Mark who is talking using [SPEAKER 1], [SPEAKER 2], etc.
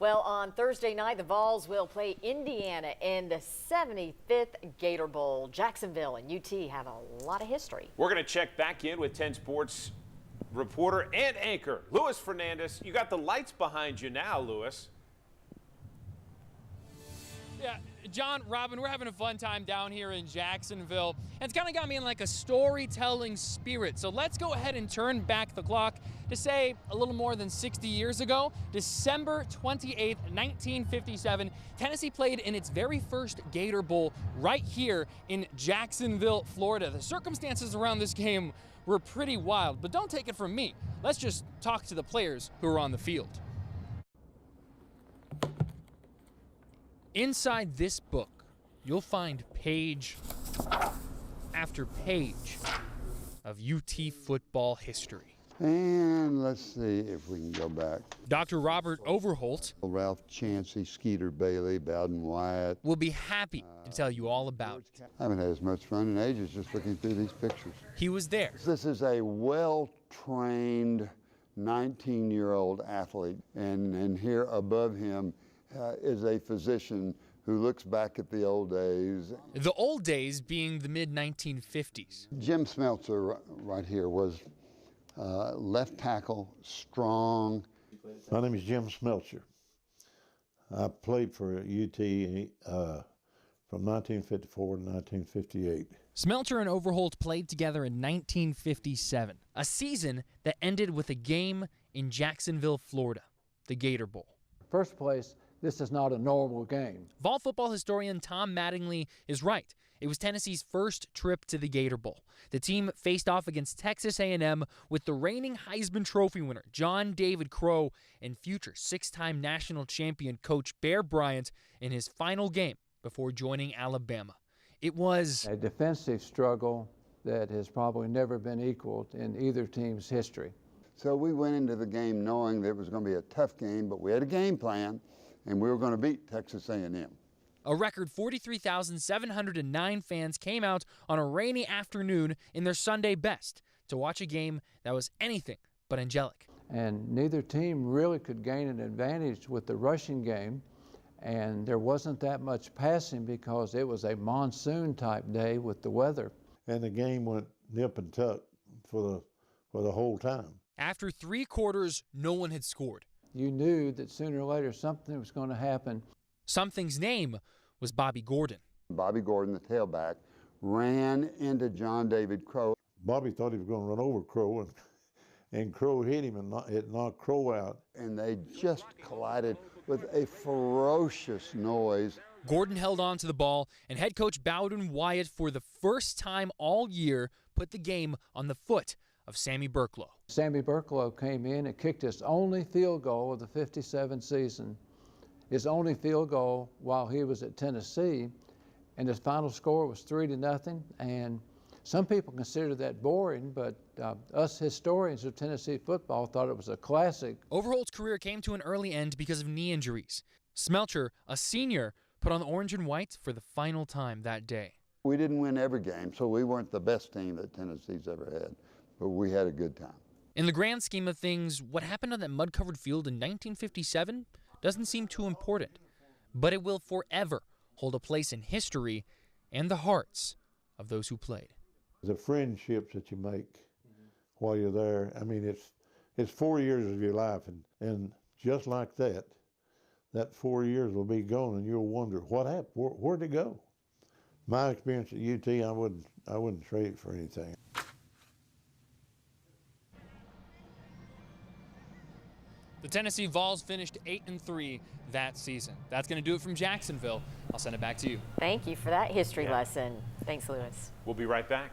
[SPEAKER 1] Well, on Thursday night, the Vols will play Indiana in the 75th Gator Bowl. Jacksonville and UT have a lot of history.
[SPEAKER 2] We're going to check back in with 10 Sports reporter and anchor Luis Fernandez. You got the lights behind you now, Luis.
[SPEAKER 3] Yeah, John, Robin, we're having a fun time down here in Jacksonville, and it's kind of got me in like a storytelling spirit. So let's go ahead and turn back the clock to say a little more than 60 years ago, December 28th, 1957, Tennessee played in its very first Gator Bowl right here in Jacksonville, Florida. The circumstances around this game were pretty wild, but don't take it from me. Let's just talk to the players who were on the field. Inside this book, you'll find page after page of UT football history.
[SPEAKER 4] And let's see if we can go back.
[SPEAKER 3] Dr. Robert Overholt,
[SPEAKER 4] Ralph Chancey, Skeeter Bailey, Bowden Wyatt.
[SPEAKER 3] will be happy to tell you all about it.
[SPEAKER 4] I haven't had as much fun in ages just looking through these pictures.
[SPEAKER 3] He was there.
[SPEAKER 4] This is a well-trained 19-year-old athlete, and here above him is a physician who looks back at the old days.
[SPEAKER 3] The old days being the mid-1950s.
[SPEAKER 4] Jim Smeltzer right here was left tackle, strong.
[SPEAKER 5] My name is Jim Smeltzer. I played for UT from 1954 to 1958.
[SPEAKER 3] Smeltzer and Overholt played together in 1957, a season that ended with a game in Jacksonville, Florida, the Gator Bowl.
[SPEAKER 6] First place, this is not a normal game.
[SPEAKER 3] Vol football historian Tom Mattingly is right. It was Tennessee's first trip to the Gator Bowl. The team faced off against Texas A&M with the reigning Heisman Trophy winner John David Crow and future six-time national champion coach Bear Bryant in his final game before joining Alabama. It was
[SPEAKER 6] A defensive struggle that has probably never been equaled in either team's history.
[SPEAKER 4] So we went into the game knowing that it was going to be a tough game, but we had a game plan, and we were going to beat Texas A&M.
[SPEAKER 3] a record 43,709 fans came out on a rainy afternoon in their Sunday best to watch a game that was anything but angelic.
[SPEAKER 6] And neither team really could gain an advantage with the rushing game, and there wasn't that much passing because it was a monsoon type day with the weather.
[SPEAKER 5] And the game went nip and tuck for the whole time.
[SPEAKER 3] After 3 quarters, no one had scored.
[SPEAKER 6] You knew that sooner or later something was going to happen.
[SPEAKER 3] Something's name was Bobby Gordon.
[SPEAKER 4] Bobby Gordon, the tailback, ran into John David Crow.
[SPEAKER 5] Bobby thought he was going to run over Crow, and Crow hit him and it knocked Crow out.
[SPEAKER 4] And they just collided with a ferocious noise.
[SPEAKER 3] Gordon held on to the ball, and head coach Bowden Wyatt, for the first time all year, put the game on the foot of Sammy Burklow.
[SPEAKER 6] Sammy Burklow came in and kicked his only field goal of the 57 season, his only field goal while he was at Tennessee, and his final score was 3-0. And some people consider that boring, but us historians of Tennessee football thought it was a classic.
[SPEAKER 3] Overholt's career came to an early end because of knee injuries. Smeltzer, a senior, put on the orange and white for the final time that day.
[SPEAKER 4] We didn't win every game, so we weren't the best team that Tennessee's ever had, but we had a good time.
[SPEAKER 3] In the grand scheme of things, what happened on that mud-covered field in 1957 doesn't seem too important, but it will forever hold a place in history and the hearts of those who played.
[SPEAKER 5] The friendships that you make while you're there, I mean, it's 4 years of your life, and just like that 4 years will be gone, and you'll wonder what happened, where'd it go? My experience at UT, I wouldn't trade it for anything.
[SPEAKER 3] The Tennessee Vols finished 8-3 that season. That's going to do it from Jacksonville. I'll send it back to you.
[SPEAKER 1] Thank you for that history lesson. Thanks, Lewis.
[SPEAKER 2] We'll be right back.